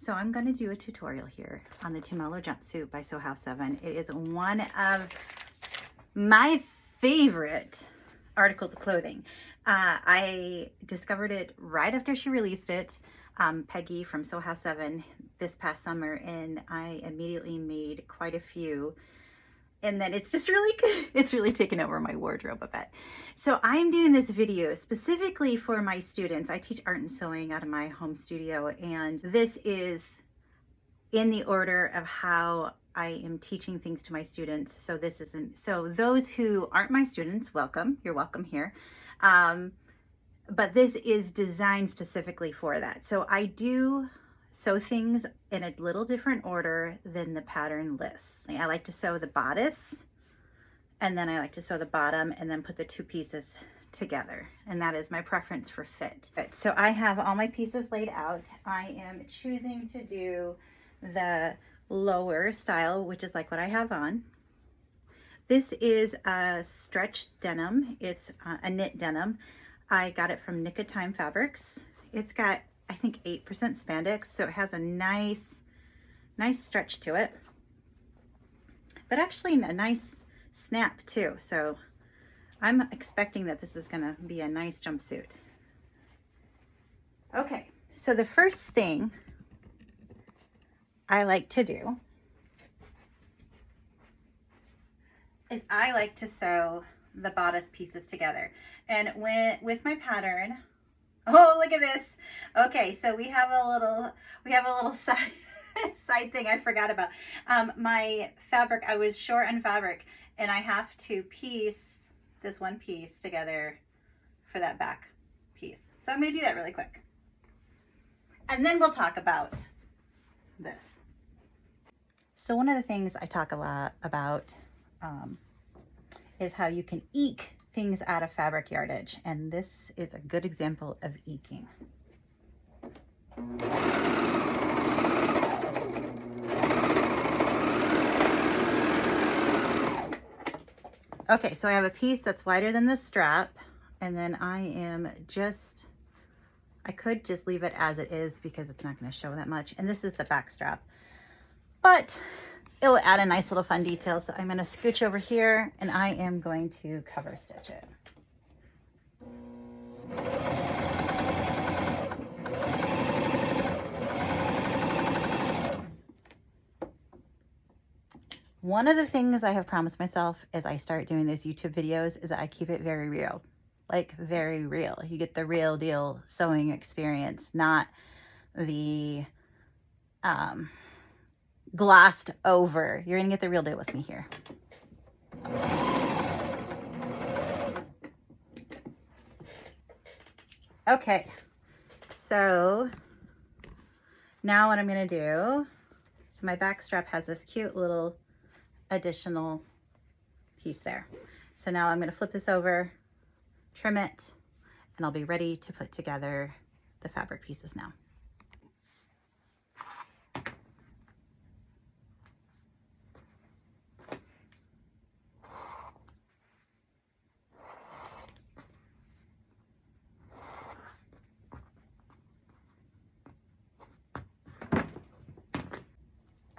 So I'm going to do a tutorial here on the Tumalo Jumpsuit by Sew 7. It is one of my favorite articles of clothing. I discovered it right after she released it, Peggy from Sew 7 this past summer, and I immediately made quite a few. And then it's just really taken over my wardrobe a bit. So I'm doing this video specifically for my students. I teach art and sewing out of my home studio, and this is in the order of how I am teaching things to my students. So this isn't, so those who aren't my students, welcome, you're welcome here. But this is designed specifically for that. So I do sew things in a little different order than the pattern lists. I like to sew the bodice, and then I like to sew the bottom and then put the two pieces together. And that is my preference for fit. So I have all my pieces laid out. I am choosing to do the lower style, which is like what I have on. This is a stretch denim. It's a knit denim. I got it from Nick Time Fabrics. It's got, I think, 8% spandex, so it has a nice stretch to it, but actually a nice snap too. So I'm expecting that this is gonna be a nice jumpsuit. Okay, so the first thing I like to do is I like to sew the bodice pieces together. And with my pattern, oh, look at this. Okay, so we have a little side thing I forgot about. My fabric, I was short on fabric, and I have to piece this one piece together for that back piece. So I'm going to do that really quick. And then we'll talk about this. So one of the things I talk a lot about is how you can eke things out of fabric yardage, and this is a good example of eking. Okay, so I have a piece that's wider than the strap, and then I could just leave it as it is because it's not going to show that much, and this is the back strap, but it will add a nice little fun detail. So I'm going to scooch over here, and I am going to cover stitch it. One of the things I have promised myself as I start doing these YouTube videos is that I keep it very real, like very real. You get the real deal sewing experience, not the glossed over. You're gonna get the real deal with me here. Okay, so now what I'm gonna do, so my back strap has this cute little additional piece there. So now I'm gonna flip this over, trim it, and I'll be ready to put together the fabric pieces now.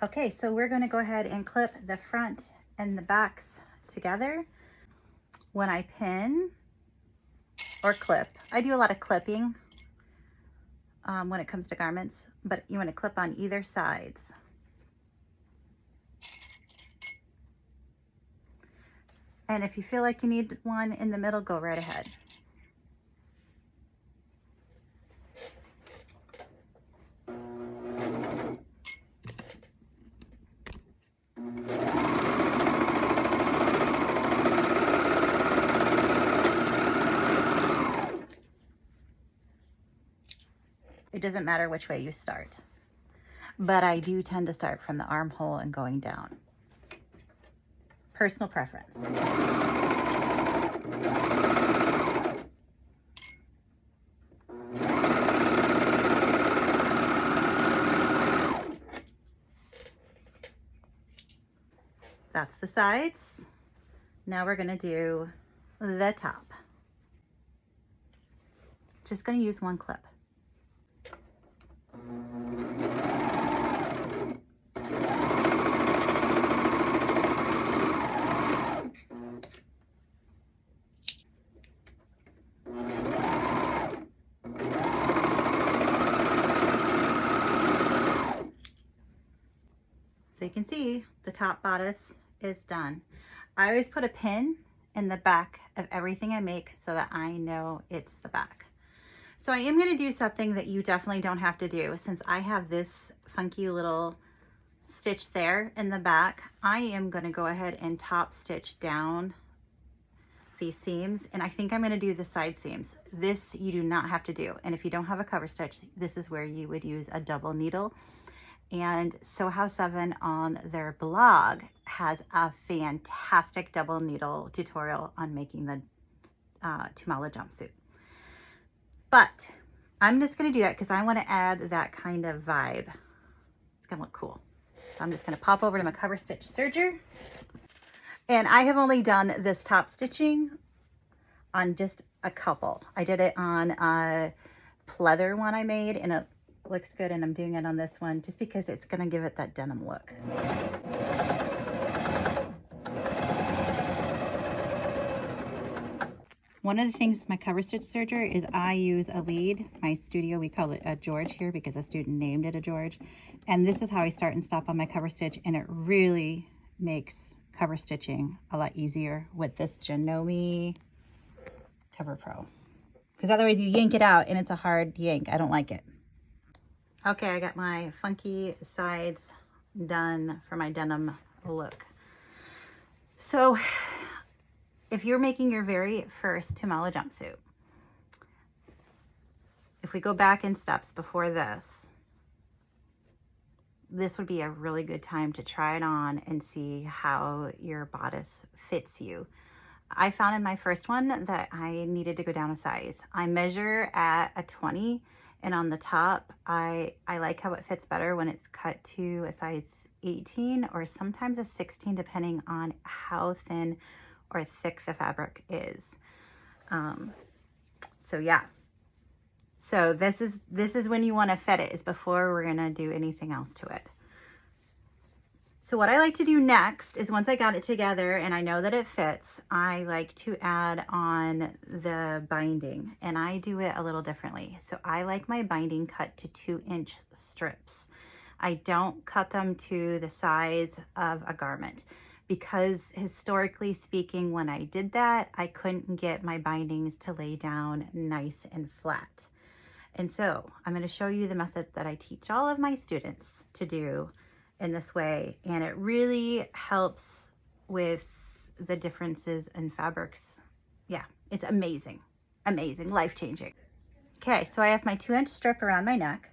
Okay, so we're going to go ahead and clip the front and the backs together. When I pin or clip, I do a lot of clipping when it comes to garments, but you want to clip on either sides. And if you feel like you need one in the middle, go right ahead. It doesn't matter which way you start, but I do tend to start from the armhole and going down. Personal preference. That's the sides. Now we're going to do the top. Just going to use one clip. So you can see the top bodice is done. I always put a pin in the back of everything I make so that I know it's the back. So I am going to do something that you definitely don't have to do. Since I have this funky little stitch there in the back, I am going to go ahead and top stitch down these seams, and I think I'm going to do the side seams. This you do not have to do, and if you don't have a cover stitch, this is where you would use a double needle. And Sew House 7 on their blog has a fantastic double needle tutorial on making the Tumalo jumpsuit. But I'm just going to do that because I want to add that kind of vibe. It's going to look cool. So I'm just going to pop over to my cover stitch serger. And I have only done this top stitching on just a couple. I did it on a pleather one I made, and it looks good, and I'm doing it on this one just because it's going to give it that denim look. One of the things with my cover stitch serger is I use a lead. My studio, we call it a George here because a student named it a George. And this is how I start and stop on my cover stitch, and it really makes cover stitching a lot easier with this Janome Cover Pro. Because otherwise you yank it out and it's a hard yank. I don't like it. Okay, I got my funky sides done for my denim look. So if you're making your very first Tumalo jumpsuit, if we go back in steps before this would be a really good time to try it on and see how your bodice fits you. I found in my first one that I needed to go down a size. I measure at a 20, and on the top, I like how it fits better when it's cut to a size 18 or sometimes a 16, depending on how thin or thick the fabric is. So yeah. So this is when you want to fit it, is before we're gonna do anything else to it. So what I like to do next is, once I got it together and I know that it fits, I like to add on the binding, and I do it a little differently. So I like my binding cut to 2-inch strips. I don't cut them to the size of a garment, because historically speaking, when I did that, I couldn't get my bindings to lay down nice and flat. And so I'm going to show you the method that I teach all of my students to do in this way, and it really helps with the differences in fabrics. Yeah, it's amazing, amazing, life-changing. Okay, so I have my 2-inch strip around my neck.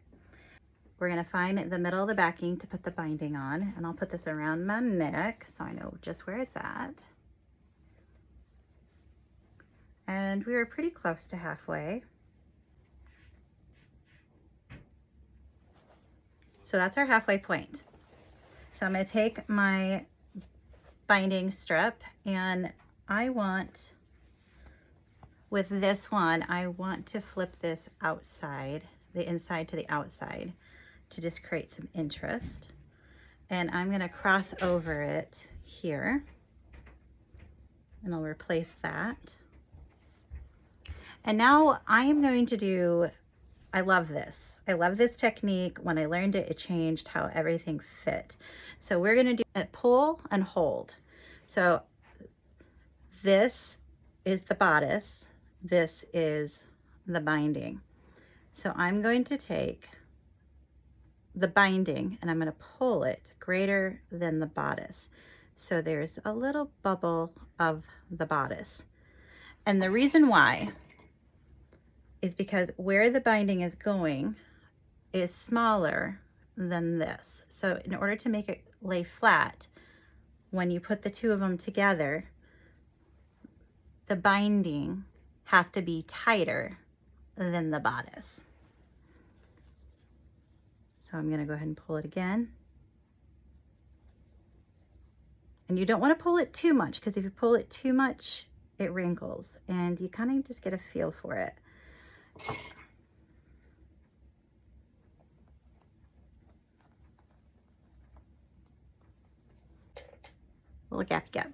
We're going to find the middle of the backing to put the binding on, and I'll put this around my neck so I know just where it's at. And we were pretty close to halfway. So that's our halfway point. So I'm going to take my binding strip, and I want, with this one, I want to flip this outside, the inside to the outside, to just create some interest. And I'm going to cross over it here, and I'll replace that. And now I am going to do, I love this. I love this technique. When I learned it, it changed how everything fit. So we're going to do a pull and hold. So this is the bodice. This is the binding. So I'm going to take the binding and I'm going to pull it greater than the bodice. So there's a little bubble of the bodice. And the reason why is because where the binding is going is smaller than this. So in order to make it lay flat, when you put the two of them together, the binding has to be tighter than the bodice. So I'm going to go ahead and pull it again. And you don't want to pull it too much, because if you pull it too much, it wrinkles, and you kind of just get a feel for it. Little gappy gap.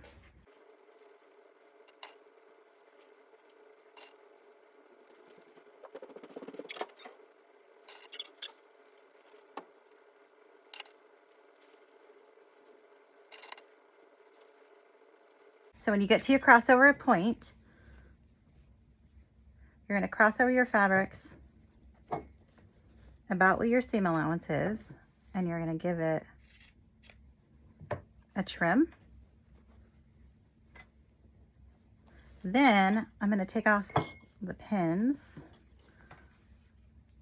So when you get to your crossover point, you're going to cross over your fabrics about what your seam allowance is, and you're going to give it a trim. Then I'm going to take off the pins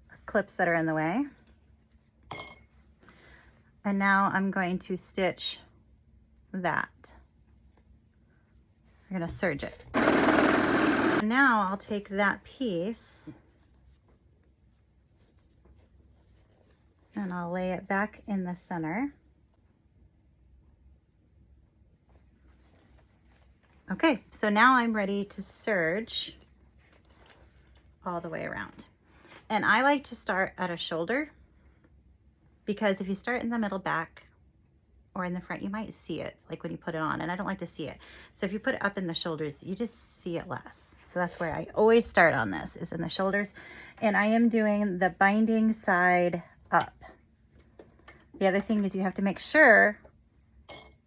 or clips that are in the way. And now I'm going to stitch that. I'm going to serge it. Now I'll take that piece and I'll lay it back in the center. Okay, so now I'm ready to serge all the way around. And I like to start at a shoulder, because if you start in the middle back or in the front, you might see it, like when you put it on, and I don't like to see it. So if you put it up in the shoulders, you just see it less. So that's where I always start on this, is in the shoulders. And I am doing the binding side up. The other thing is you have to make sure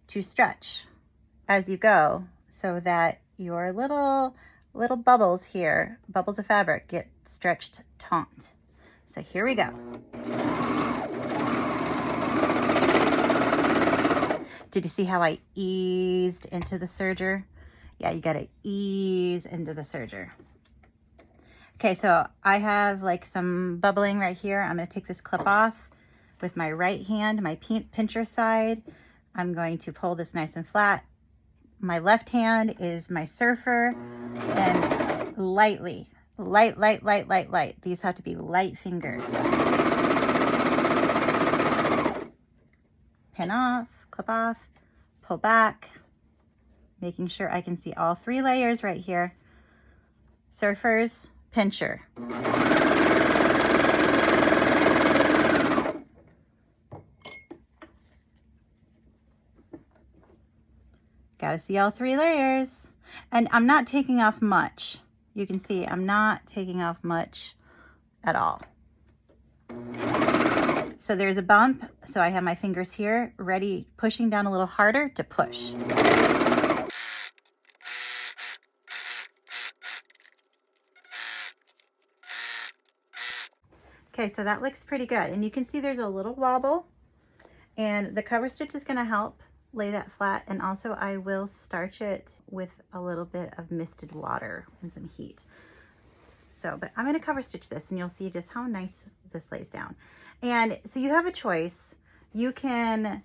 to stretch as you go so that your little bubbles here, bubbles of fabric, get stretched taut. So here we go. Did you see how I eased into the serger? Yeah, you gotta ease into the serger. Okay, so I have like some bubbling right here. I'm gonna take this clip off with my right hand, my pincher side. I'm going to pull this nice and flat. My left hand is my surfer, and lightly, light. These have to be light fingers. Pin off, clip off, pull back, making sure I can see all 3 layers right here. Surfers, pincher. Gotta see all 3 layers. And I'm not taking off much. You can see I'm not taking off much at all. So there's a bump, so I have my fingers here ready, pushing down a little harder to push. Okay, so that looks pretty good. And you can see there's a little wobble, and the cover stitch is gonna help lay that flat. And also I will starch it with a little bit of misted water and some heat. So, but I'm gonna cover stitch this, and you'll see just how nice this lays down. And so you have a choice. You can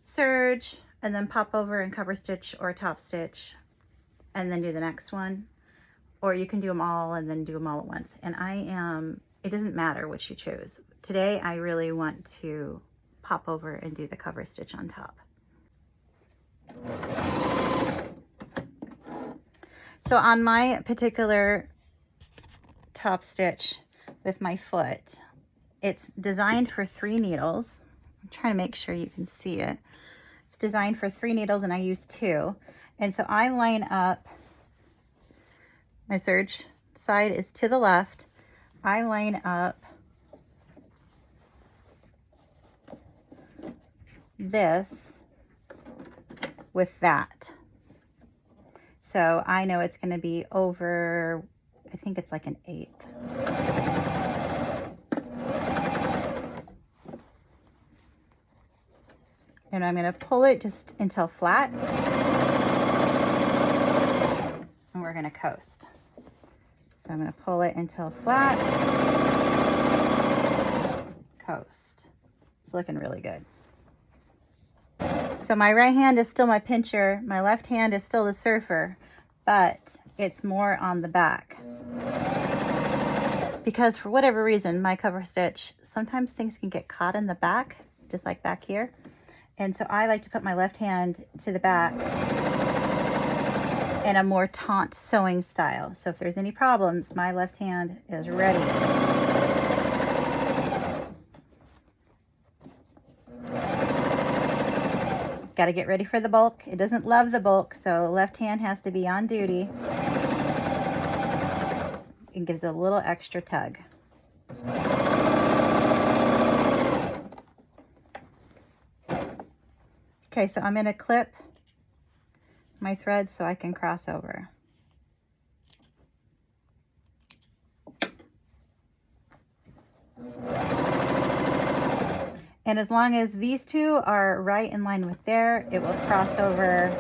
serge and then pop over and cover stitch or top stitch and then do the next one. Or you can do them all and then do them all at once. And it doesn't matter which you choose. Today, I really want to pop over and do the cover stitch on top. So on my particular top stitch with my foot, it's designed for 3 needles. I'm trying to make sure you can see it. It's designed for 3 needles, and I use 2. And so I line up, my serge side is to the left. I line up this with that. So I know it's going to be over, I think it's like an 1/8. And I'm going to pull it just until flat. And we're going to coast. So I'm going to pull it until flat. Coast. It's looking really good. So my right hand is still my pincher. My left hand is still the surfer, but it's more on the back. Because for whatever reason, my cover stitch, sometimes things can get caught in the back, just like back here. And so I like to put my left hand to the back in a more taut sewing style. So if there's any problems, my left hand is ready. Got to get ready for the bulk. It doesn't love the bulk, so left hand has to be on duty. It gives it a little extra tug. Okay, so I'm going to clip my thread so I can cross over. And as long as these two are right in line with there, it will cross over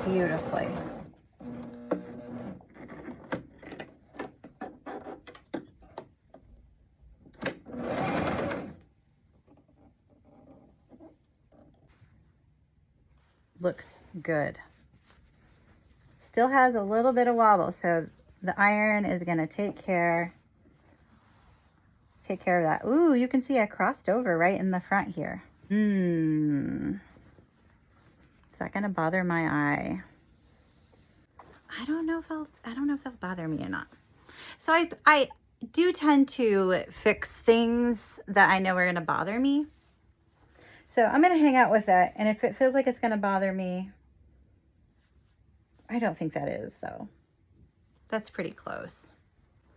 beautifully. Looks good. Still has a little bit of wobble, so the iron is going to take care of that. Ooh, you can see I crossed over right in the front here. Is that going to bother my eye? I don't know if that'll bother me or not. So I do tend to fix things that I know are going to bother me. So I'm going to hang out with it, and if it feels like it's going to bother me, I don't think that is, though. That's pretty close.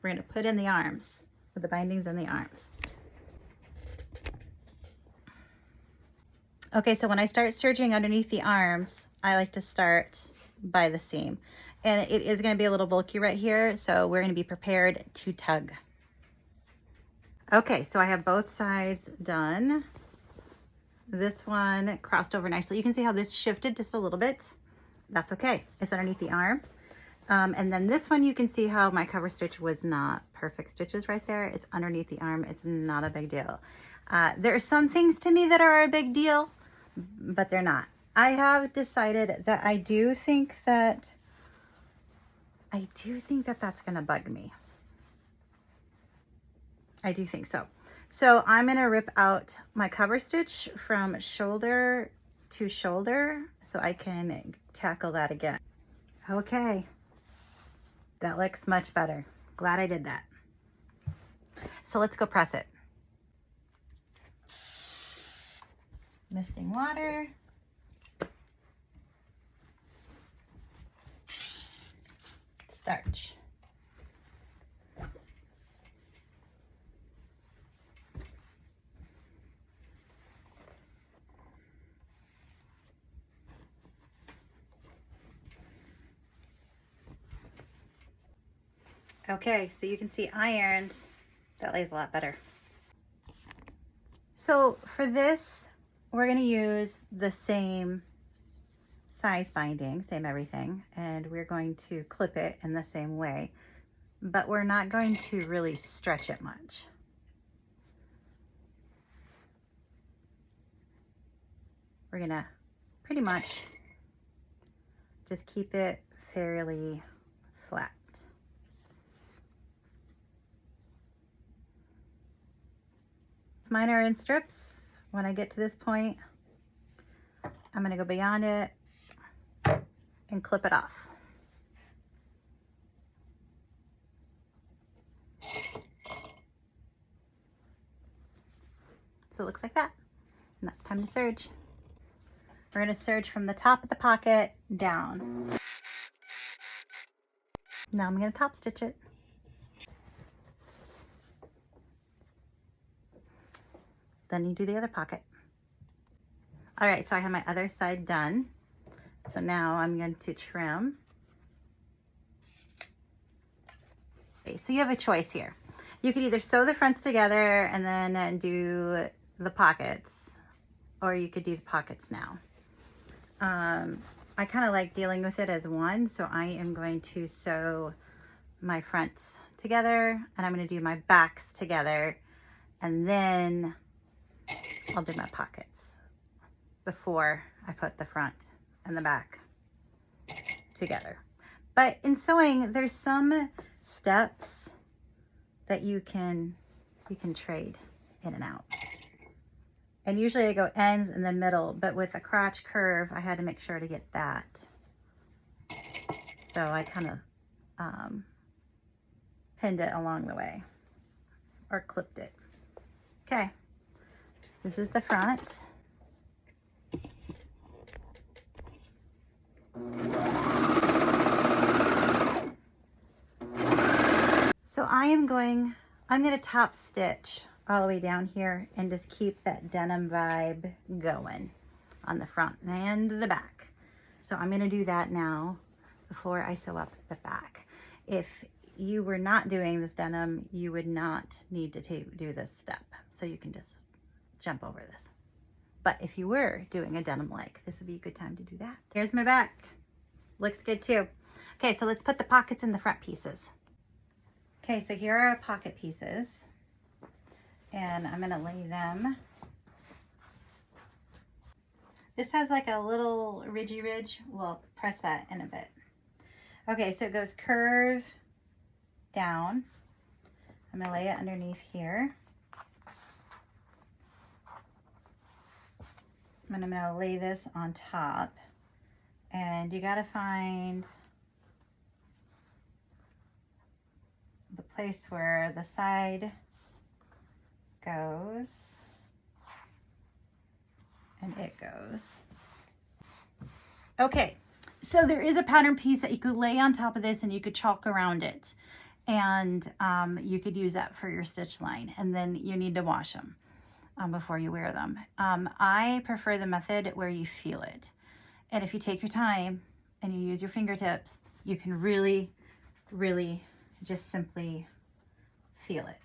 We're going to put in the arms, with the bindings in the arms. Okay, so when I start serging underneath the arms, I like to start by the seam. And it is going to be a little bulky right here, so we're going to be prepared to tug. Okay, so I have both sides done. This one crossed over nicely. You can see how this shifted just a little bit. That's okay. It's underneath the arm. And then this one, you can see how my cover stitch was not perfect stitches right there. It's underneath the arm. It's not a big deal. There are some things to me that are a big deal, but they're not. I have decided that I do think that that's going to bug me. I do think so. So I'm going to rip out my cover stitch from shoulder to shoulder so I can tackle that again. Okay, that looks much better. Glad I did that. So let's go press it. Misting water. Starch. Okay, so you can see ironed. That lays a lot better. So for this, we're going to use the same size binding, same everything, and we're going to clip it in the same way, but we're not going to really stretch it much. We're going to pretty much just keep it fairly flat. Mine are in strips. When I get to this point, I'm going to go beyond it and clip it off. So it looks like that. And that's time to serge. We're going to serge from the top of the pocket down. Now I'm going to top stitch it. Then you do the other pocket. All right, so I have my other side done. So now I'm going to trim. Okay, so you have a choice here. You could either sew the fronts together and then do the pockets, or you could do the pockets now. I kind of like dealing with it as one, so I am going to sew my fronts together, and I'm going to do my backs together, and then I'll do my pockets before I put the front and the back together. But in sewing, there's some steps that you can trade in and out. And usually I go ends and then middle, but with a crotch curve, I had to make sure to get that. So I kind of pinned it along the way, or clipped it. Okay, this is the front. So I'm going to top stitch all the way down here and just keep that denim vibe going on the front and the back. So I'm gonna do that now before I sew up the back. If you were not doing this denim, you would not need to do this step. So you can just jump over this. But if you were doing a denim leg, this would be a good time to do that. Here's my back. Looks good too. Okay, so let's put the pockets in the front pieces. Okay, so here are our pocket pieces. And I'm gonna lay them. This has like a little ridgy ridge. We'll press that in a bit. Okay, so it goes curve down. I'm gonna lay it underneath here. And I'm gonna lay this on top. And you gotta find the place where the side goes and it goes. Okay, so there is a pattern piece that you could lay on top of this and you could chalk around it. And you could use that for your stitch line. And then you need to wash them before you wear them. I prefer the method where you feel it. And if you take your time and you use your fingertips, you can really, really just simply feel it.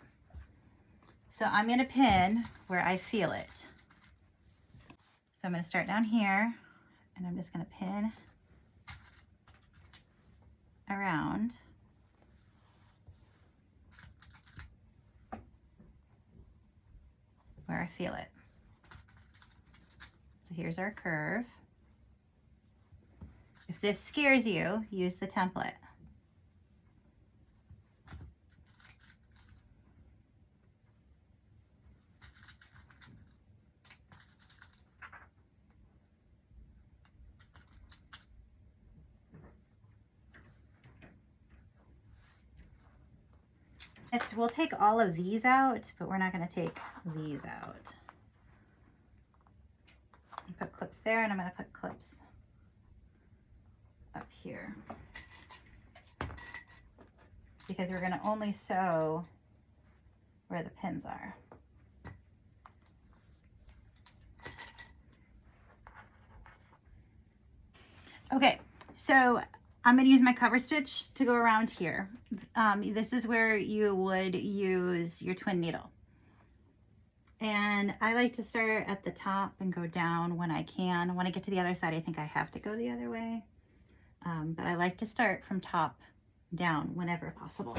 So I'm going to pin where I feel it. So I'm going to start down here and I'm just going to pin around. Where I feel it. So here's our curve. If this scares you, use the template. We'll take all of these out, but we're not going to take these out. Put clips there, and I'm going to put clips up here because we're going to only sew where the pins are. Okay, so I'm going to use my cover stitch to go around here. This is where you would use your twin needle. And I like to start at the top and go down when I can. When I get to the other side, I think I have to go the other way. But I like to start from top down whenever possible.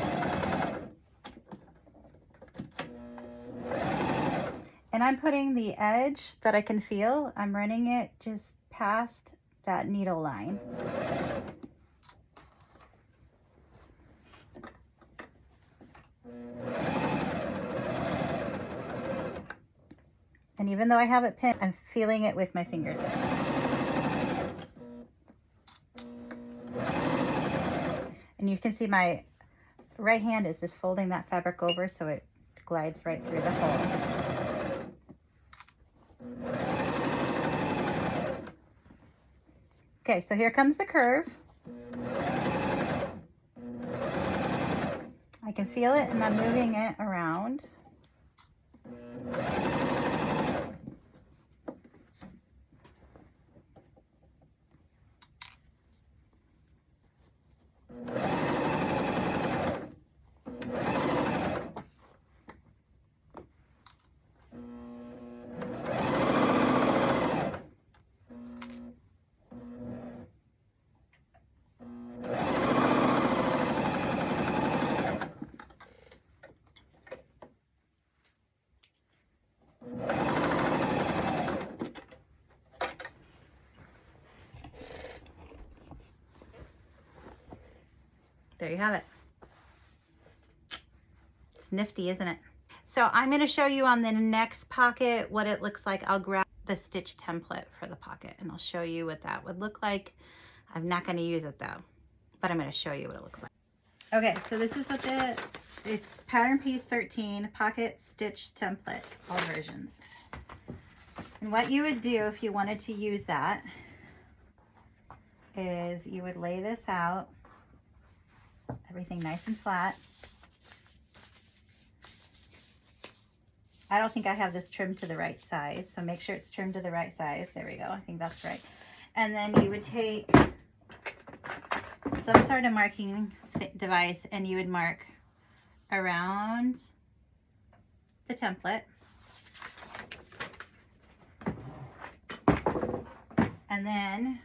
And I'm putting the edge that I can feel, I'm running it just past that needle line. And even though I have it pinned, I'm feeling it with my fingers. And you can see my right hand is just folding that fabric over so it glides right through the hole. Okay, so here comes the curve. I can feel it and I'm moving it around. There you have it. It's nifty, isn't it? So I'm going to show you on the next pocket what it looks like. I'll grab the stitch template for the pocket and I'll show you what that would look like. I'm not going to use it though, but I'm going to show you what it looks like. Okay, so this is what it's pattern piece 13, pocket stitch template, all versions. And what you would do if you wanted to use that is you would lay this out, everything nice and flat. I don't think I have this trimmed to the right size, so make sure it's trimmed to the right size. There we go, I think that's right. And then you would take some sort of marking device and you would mark around the template. And then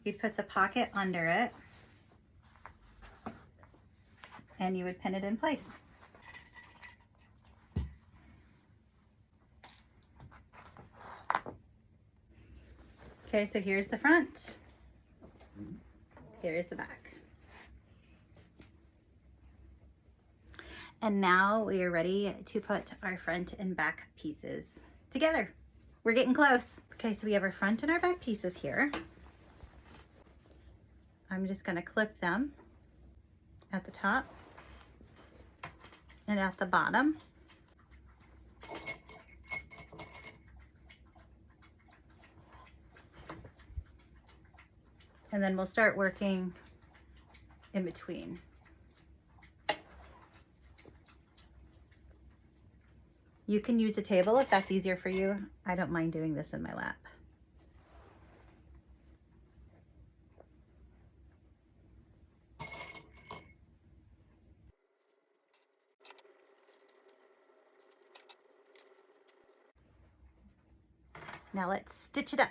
you'd put the pocket under it and you would pin it in place. Okay, so here's the front. Here's the back. And now we are ready to put our front and back pieces together. We're getting close. Okay, so we have our front and our back pieces here. I'm just going to clip them at the top and at the bottom. And then we'll start working in between. You can use a table if that's easier for you. I don't mind doing this in my lap. Now let's stitch it up.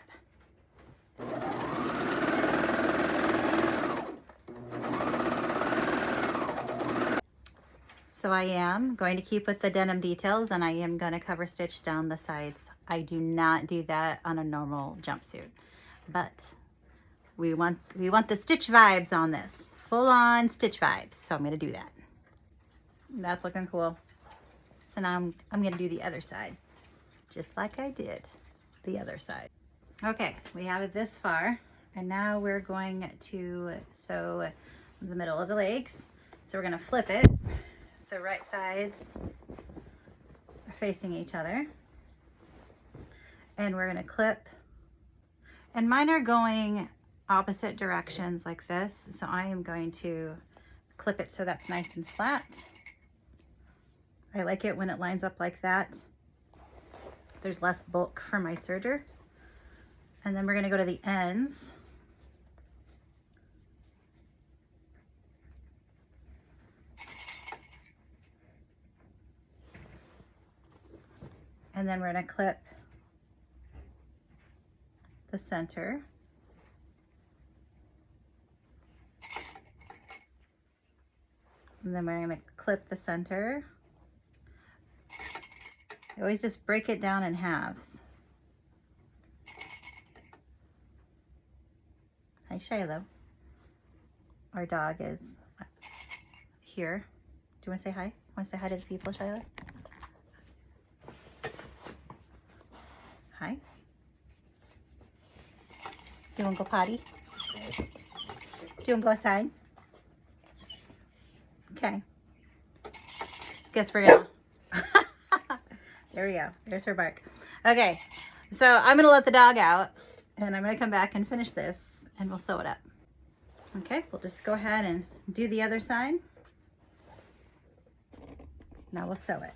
So I am going to keep with the denim details and I am going to cover stitch down the sides. I do not do that on a normal jumpsuit, but we want the stitch vibes on this, full on stitch vibes. So I'm going to do that. That's looking cool. So now I'm going to do the other side, just like I did the other side. Okay, we have it this far, and now we're going to sew the middle of the legs. So we're going to flip it. So right sides are facing each other. And we're going to clip. And mine are going opposite directions like this. So I am going to clip it so that's nice and flat. I like it when it lines up like that. There's less bulk for my serger. And then we're going to go to the ends. And then we're going to clip the center. And then we're going to clip the center. I always just break it down in halves. Hi, Shiloh. Our dog is here. Do you want to say hi? Want to say hi to the people, Shiloh? Hi. Do you want to go potty? Do you want to go outside? Okay. Guess we're gonna. There we go. There's her bark. Okay. So I'm gonna let the dog out, and I'm gonna come back and finish this, and we'll sew it up. Okay. We'll just go ahead and do the other side. Now we'll sew it.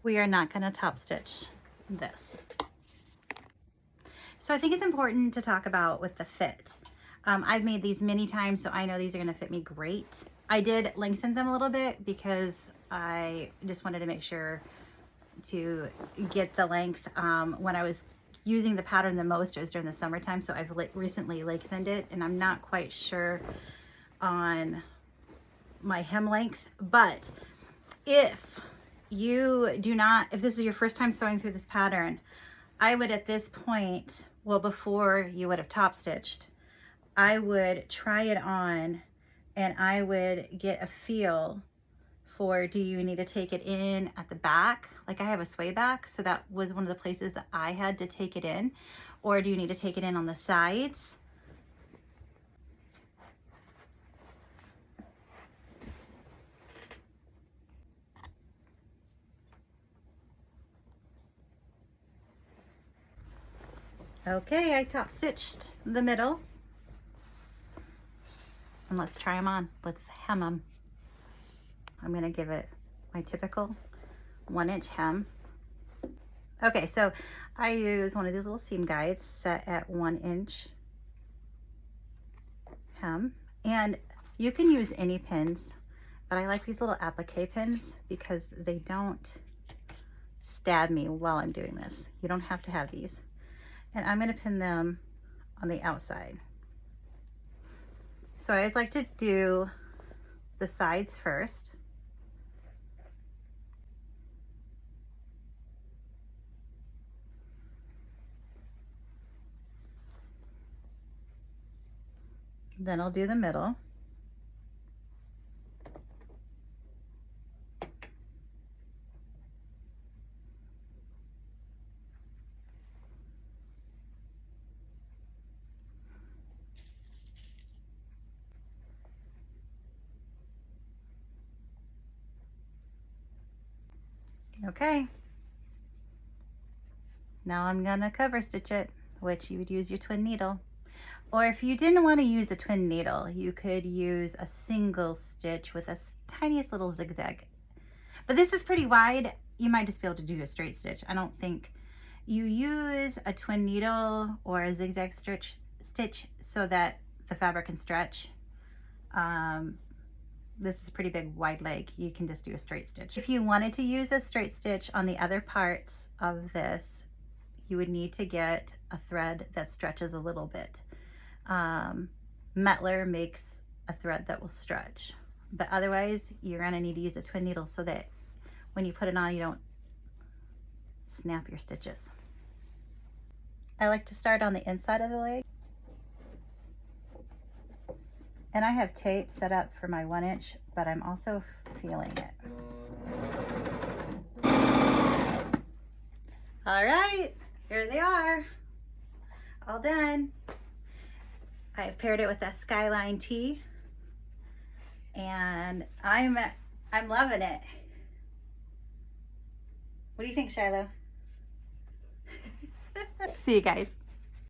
We are not going to top stitch this. So I think it's important to talk about with the fit. I've made these many times, so I know these are going to fit me great. I did lengthen them a little bit because I just wanted to make sure to get the length. When I was using the pattern the most, it was during the summertime, so I've recently lengthened it, and I'm not quite sure on my hem length. But if you do not, if this is your first time sewing through this pattern, I would at this point, well, before you would have top stitched, I would try it on and I would get a feel for, do you need to take it in at the back? Like I have a sway back, so that was one of the places that I had to take it in. Or do you need to take it in on the sides? Okay, I top stitched the middle. and let's try them on. Let's hem them. I'm gonna give it my typical 1-inch hem. Okay, so I use one of these little seam guides set at 1-inch hem, and you can use any pins, but I like these little applique pins because they don't stab me while I'm doing this. You don't have to have these. And I'm gonna pin them on the outside. So I always like to do the sides first. Then I'll do the middle. Okay. Now I'm gonna cover stitch it, which you would use your twin needle. Or if you didn't want to use a twin needle, you could use a single stitch with a tiniest little zigzag. But this is pretty wide. You might just be able to do a straight stitch. I don't think you use a twin needle or a zigzag stitch so that the fabric can stretch. This is a pretty big wide leg. You can just do a straight stitch. If you wanted to use a straight stitch on the other parts of this, you would need to get a thread that stretches a little bit. Metler makes a thread that will stretch, but otherwise you're going to need to use a twin needle so that when you put it on, you don't snap your stitches. I like to start on the inside of the leg, and I have tape set up for my 1-inch, but I'm also feeling it. All right, here they are, all done. I've paired it with a skyline tee, and I'm loving it. What do you think, Shiloh? See you guys.